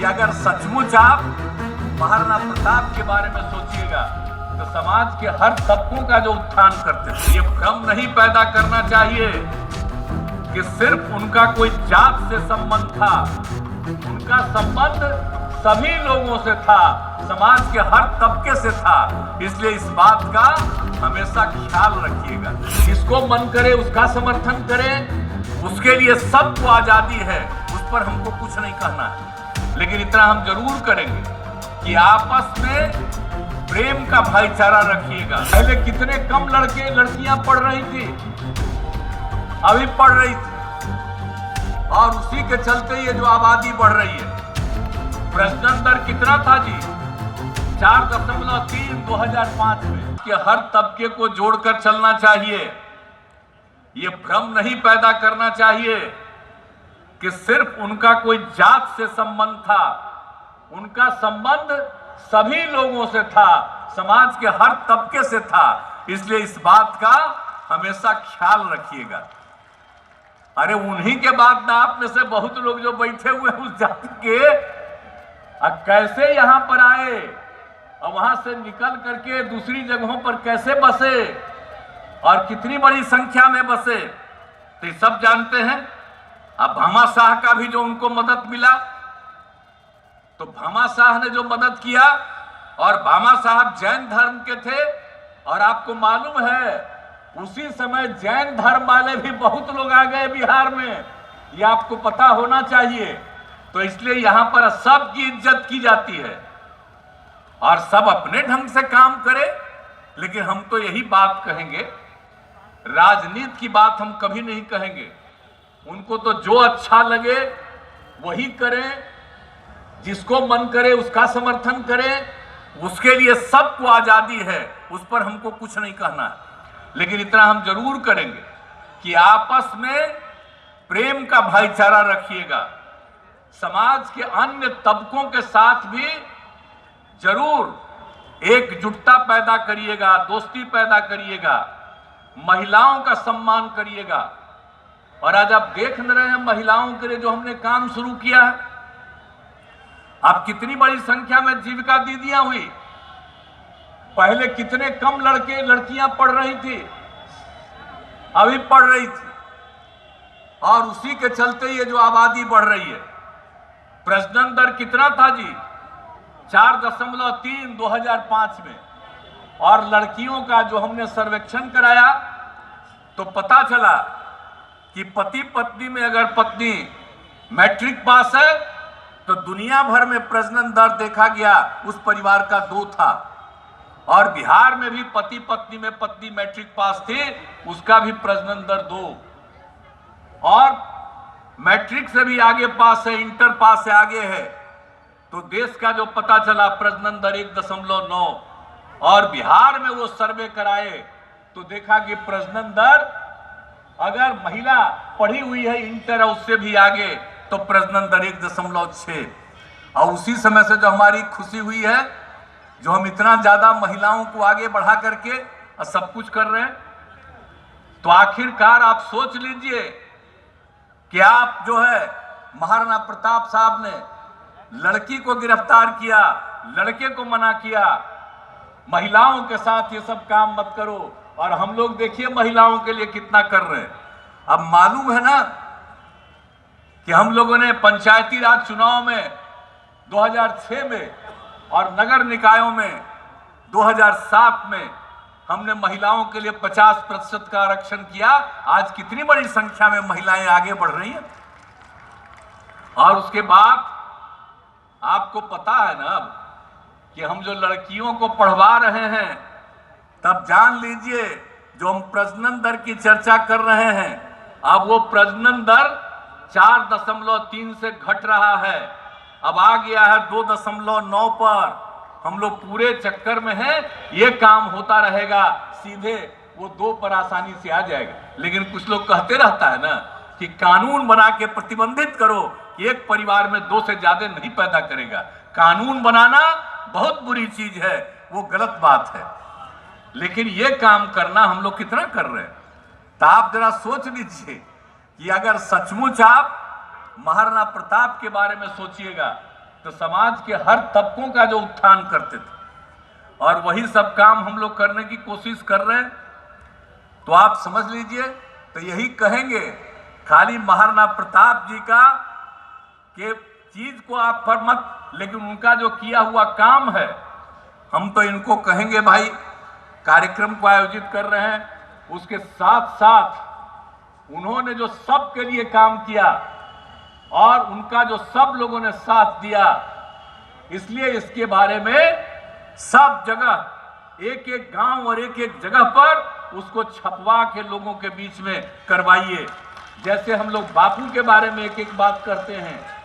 अगर सचमुच आप महाराणा प्रताप के बारे में सोचिएगा तो समाज के हर तबकों का जो उत्थान करते थे, ये भ्रम नहीं पैदा करना चाहिए कि सिर्फ उनका कोई जात से संबंध था। उनका संबंध सभी लोगों से था, समाज के हर तबके से था। इसलिए इस बात का हमेशा ख्याल रखिएगा। जिसको मन करे उसका समर्थन करें, उसके लिए सबको आजादी है, उस पर हमको कुछ नहीं कहना है। लेकिन इतना हम जरूर करेंगे कि आपस में प्रेम का भाईचारा रखिएगा। पहले कितने कम लड़के लड़कियां पढ़ रही थी, अभी पढ़ रही थी, और उसी के चलते ये जो आबादी बढ़ रही है। प्रजनन दर कितना था जी? 4.3 2005 में। कि हर तबके को जोड़कर चलना चाहिए। ये भ्रम नहीं पैदा करना चाहिए कि सिर्फ उनका कोई जात से संबंध था। उनका संबंध सभी लोगों से था, समाज के हर तबके से था। इसलिए इस बात का हमेशा ख्याल रखिएगा। अरे उन्हीं के बाद ना आप में से बहुत लोग जो बैठे हुए उस जाति के कैसे यहां पर आए और वहां से निकल करके दूसरी जगहों पर कैसे बसे और कितनी बड़ी संख्या में बसे, तो सब जानते हैं। अब भामा शाह का भी जो उनको मदद मिला, तो भामा शाह ने जो मदद किया, और भामा साहब जैन धर्म के थे, और आपको मालूम है उसी समय जैन धर्म वाले भी बहुत लोग आ गए बिहार में, ये आपको पता होना चाहिए। तो इसलिए यहां पर सबकी इज्जत की जाती है और सब अपने ढंग से काम करे। लेकिन हम तो यही बात कहेंगे, राजनीति की बात हम कभी नहीं कहेंगे। उनको तो जो अच्छा लगे वही करें, जिसको मन करे उसका समर्थन करें, उसके लिए सबको आजादी है, उस पर हमको कुछ नहीं कहना है। लेकिन इतना हम जरूर करेंगे कि आपस में प्रेम का भाईचारा रखिएगा। समाज के अन्य तबकों के साथ भी जरूर एकजुटता पैदा करिएगा, दोस्ती पैदा करिएगा, महिलाओं का सम्मान करिएगा। और आज आप देख रहे हैं महिलाओं के लिए जो हमने काम शुरू किया है, अब कितनी बड़ी संख्या में जीविका दीदियां हुई। पहले कितने कम लड़के लड़कियां पढ़ रही थी, अभी पढ़ रही थी, और उसी के चलते ये जो आबादी बढ़ रही है। प्रजनन दर कितना था जी? 4.3 2005 में। और लड़कियों का जो हमने सर्वेक्षण कराया तो पता चला कि पति पत्नी में अगर पत्नी मैट्रिक पास है तो दुनिया भर में प्रजनन दर देखा गया उस परिवार का 2 था। और बिहार में भी पति पत्नी में पत्नी मैट्रिक पास थी, उसका भी प्रजनन दर 2। और मैट्रिक से भी आगे पास है, इंटर पास से आगे है, तो देश का जो पता चला प्रजनन दर 1.9। और बिहार में वो सर्वे कराए तो देखा कि प्रजनन दर, अगर महिला पढ़ी हुई है इंटर और उससे भी आगे, तो प्रजनन दर 1.6। और उसी समय से जो हमारी खुशी हुई है, जो हम इतना ज्यादा महिलाओं को आगे बढ़ा करके सब कुछ कर रहे हैं, तो आखिरकार आप सोच लीजिए कि आप जो है महाराणा प्रताप साहब ने लड़की को गिरफ्तार किया, लड़के को मना किया, महिलाओं के साथ ये सब काम मत करो, और हम लोग देखिए महिलाओं के लिए कितना कर रहे हैं। अब मालूम है ना कि हम लोगों ने पंचायती राज चुनाव में 2006 में और नगर निकायों में 2007 में हमने महिलाओं के लिए 50% का आरक्षण किया। आज कितनी बड़ी संख्या में महिलाएं आगे बढ़ रही हैं। और उसके बाद आपको पता है ना कि हम जो लड़कियों को पढ़वा रहे हैं, तब जान लीजिए जो हम प्रजनन दर की चर्चा कर रहे हैं, अब वो प्रजनन दर 4.3 से घट रहा है, अब आ गया है 2.9 पर। हम लोग पूरे चक्कर में हैं, ये काम होता रहेगा, सीधे वो 2 पर आसानी से आ जाएगा। लेकिन कुछ लोग कहते रहता है ना कि कानून बना के प्रतिबंधित करो कि एक परिवार में 2 से ज्यादा नहीं पैदा करेगा। कानून बनाना बहुत बुरी चीज है, वो गलत बात है। लेकिन ये काम करना हम लोग कितना कर रहे हैं, तो आप जरा सोच लीजिए कि अगर सचमुच आप महाराणा प्रताप के बारे में सोचिएगा तो समाज के हर तबकों का जो उत्थान करते थे, और वही सब काम हम लोग करने की कोशिश कर रहे हैं। तो आप समझ लीजिए, तो यही कहेंगे खाली महाराणा प्रताप जी का के चीज को आप पर मत, लेकिन उनका जो किया हुआ काम है, हम तो इनको कहेंगे भाई कार्यक्रम को आयोजित कर रहे हैं, उसके साथ साथ उन्होंने जो सबके लिए काम किया और उनका जो सब लोगों ने साथ दिया, इसलिए इसके बारे में सब जगह एक एक गांव और एक एक जगह पर उसको छपवा के लोगों के बीच में करवाइए। जैसे हम लोग बापू के बारे में एक एक बात करते हैं,